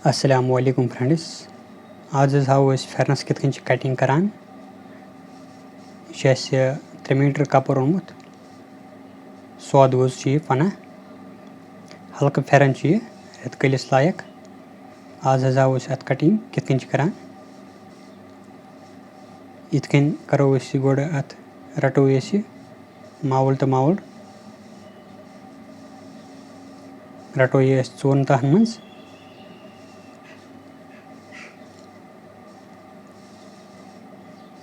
Assalamualaikum friends. आज हाव फेरनस कित cutting करान यह 3 मीटर कपर ओनमुत सौद गोज पना हल्का फेरन रेत कलिस लायक आज हाव अत कटिंग कित करान इत करो गोड़ अत रटो मावल तो मावल रटो ये 4 तहन मज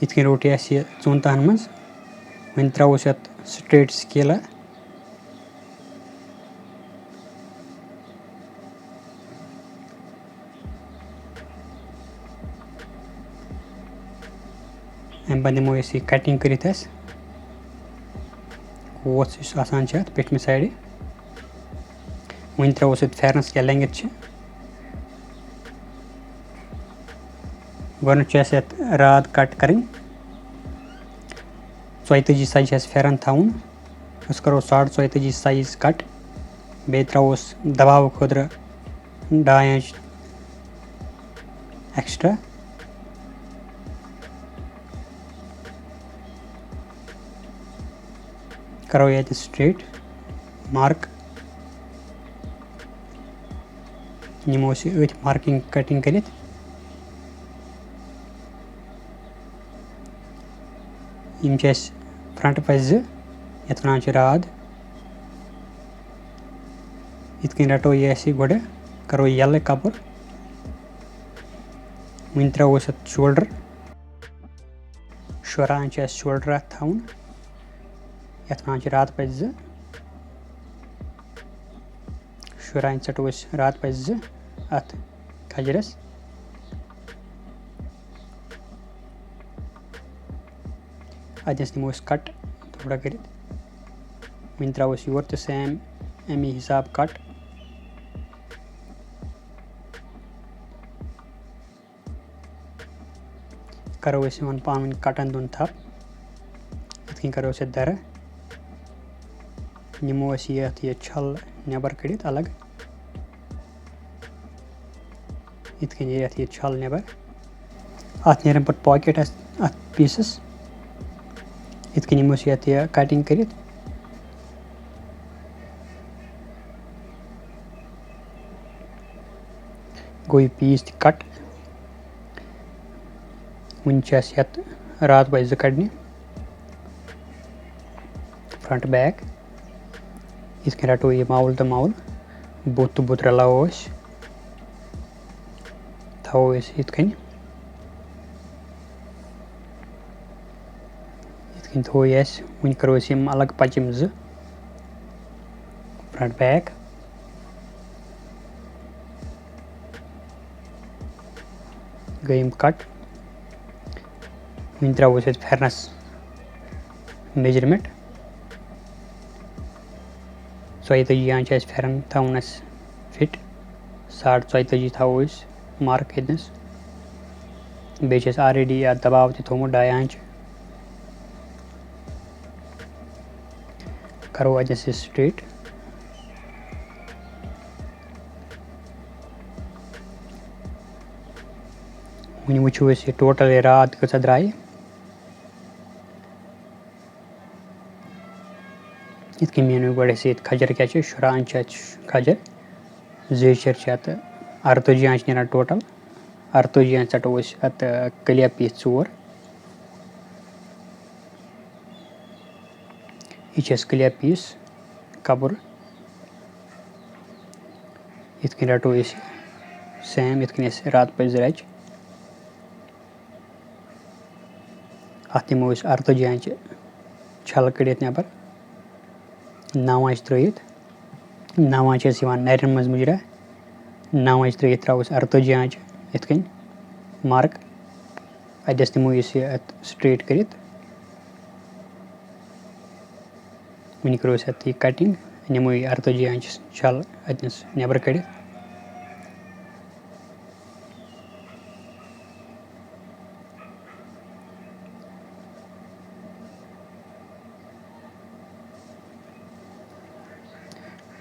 इत रोट यह 4 तहन मज वन त्रोस अत स्ट्रेट स्केला अम पे दिमो कटिंग करित वोस आसान पेटमि साइड वन त्रोस फेरनस क्या लेंगथ गोच राद कट कर 34 साइज फेरन थवन करो 34.5 साइज कट बे त्रोस दबाव खुद 2 इंच एक्स्ट्रा करो ये स्ट्रेट मार्क निमो मार्किंग कटिंग कर फ्रंट पे 2 ये वन राद इत रटो ये गोड़ करो यल Kapoor one त्रोस shoulder 14 inch shoulder अत थवन ये वन राद पे 2 14 इंच टो राद पे 2 अत खजरस अदस निमो कट थोड़ा कर वन त्रोस योर तो सेम अमी हिसाब कट करो वन पान कटन दोन थप इत करो दर निमो ये छल नबर कड़ अलग इत ये छल नबर अत नेरन पे पॉकेट अत पीसस इत निमो ये कटिंग कर गो यह पीस कट वन रात पे 2 कड़ने फ्रंट बैक इत रटो ये मावल तो मावल बुत तो बुत रलाओ थो इत थो वन करो अलग पचम 2 फ्रंट बैक गई कट वन त्रोस फेरनस मेजरमेंट 34 इंच फेरन थवन फिट 44.5 थो मार्क हदनस बे ऑलरेडी दबाव थोमुत 2 इंच करो अदस स्ट्रेट वन वो टोटल रात कचा द्राय इत मेन गोड़ खजर क्या 14 इंच खजर जेचर अत 48 इंच नीरान टोटल 48 इंच चटो अत कलिया पीस 4 यह कलिया पीस कबर इत रटो सेम इत रात पे 2 रच अत दिमो 48 इंच छल कड़ नबर 9 इंच त्रत 9 इंच नरन मज मुजरा 9 इंच त्रोस 48 इंच इत मार्क अदस दिमो अत स्ट्रेट कर वन करो अत कटिंग निमो 48 इंच छल अदस नबर कड़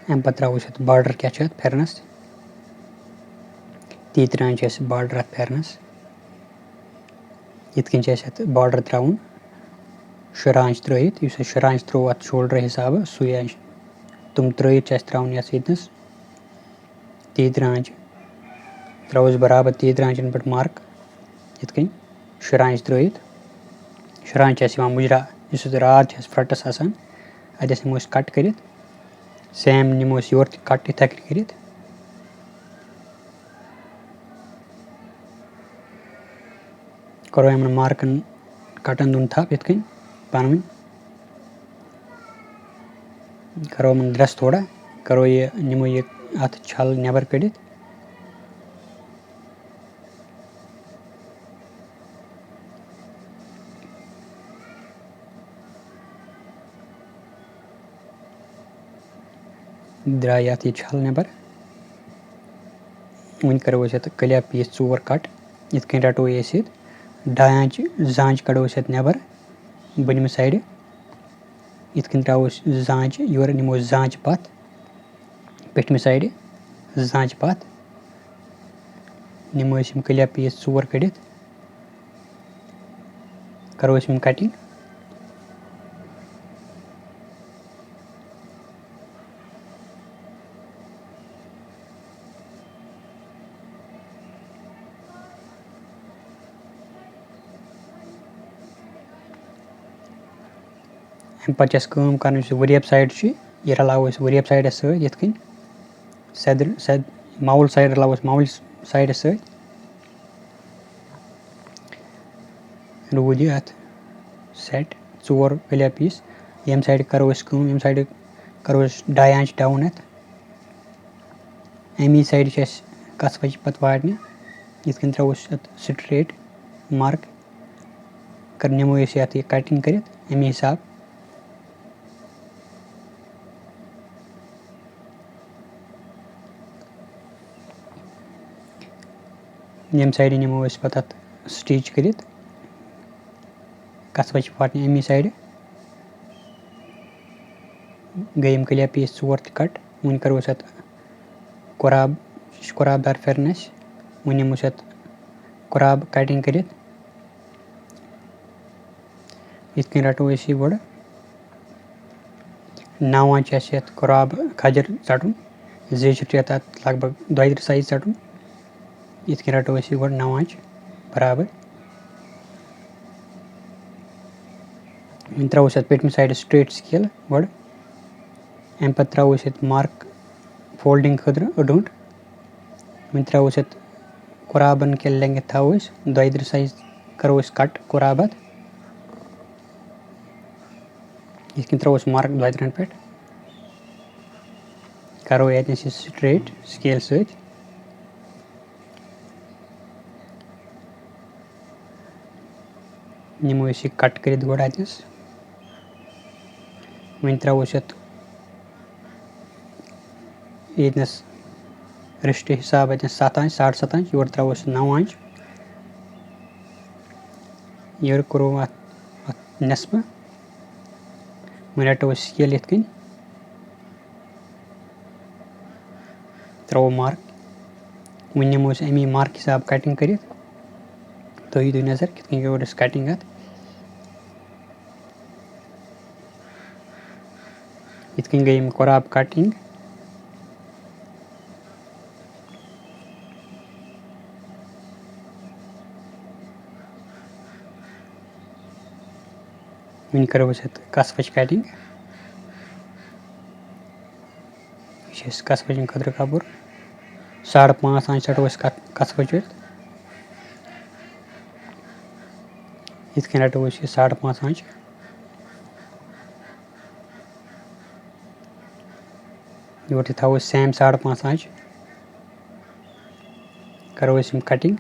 अम पे त्रोस बार्डर क्या फेरनस ती तरान बॉर्डर अथ फेरनस इत कन बॉर्डर त्राउन शुरांच त्रित शुरांच त्रो अथ शोल्डर हिसाब सुई तुम त्रित त्राउन यतनस ती तरांच त्रोस बराबर ती तरांचन पे मार्क इत शुरांच त्रित शुरांच मुजरा रात फ्रंटस अत निमो कट कर सेम निमो योर कट इथे कर करो यमन मार्कन कटन दुन थप इत पान करो यमन द्रस थोड़ा करो ये निमो ये अत छल नबर कड़ द्राय अत ये छल नबर वन करो कलिया पीस 4 कट इत रटो ये डांच जांच कड़ो नबर बनम साइड इत त्रो जांच योर निमो जांच पथ पेटम साइड जांच पथ निमो कलिया पीस 4 कड़ करो कटिंग अम पे कर वरियप साइड यह रलाव वरियप साइड सत सद माउल साइड रलाव माउल साइड सत रूद यह अत सेट 4 कलिया पीस यम साइड करो यम साइड करो 2 इंच डाउन अत अमी साइड कस वज पे वाटने इत त्रो स्ट्रेट मार्क कर निमो अत कटिंग कर अमी हिसाब यम साइड निमो पे स्टिच कर कस वज वाटने अमी साइड गई कलिया पीस 4 कट वन करो कोराबदार फेरन वन निमो कोराब कटिंग कर इत रटो गोड़ 9 इंच कोराब खजर चटन जेचर लगभग 2 साइज चटन इत रटो गोड़ 9 इंच बराबर one throw Paytm side straight scale गोड़ अम पे त्रो मार्क फोल्डिंग खतर अडोट वन त्रो कोराबन के लेंगे थो 2 साइज करो कट कोराब इत त्रो मार्क 2 पे करो ये स्ट्रेट स्केल सत निमो कट कर गोड़ अतस वन त्रो यस रिस्ट हिसाब 7 inch 7.5 inch your throw 9 inch your करो नस्ब वन रटो स्केल इत त्रो मार्क वन निमो अमी मार्क हिसाब कटिंग कर तुम दो नजर कित कटिंग अत इत गई कोराब कटिंग वन करो कस वज कटिंग कस वजन खतर कपूर 5.5 इंच रटो कस वज इत रटो 5.5 इंच योर थो सेम 5.5 इंच करो कटिंग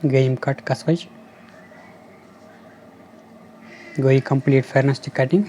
गई कट कस वज गई कंप्लीट फेरनस कटिंग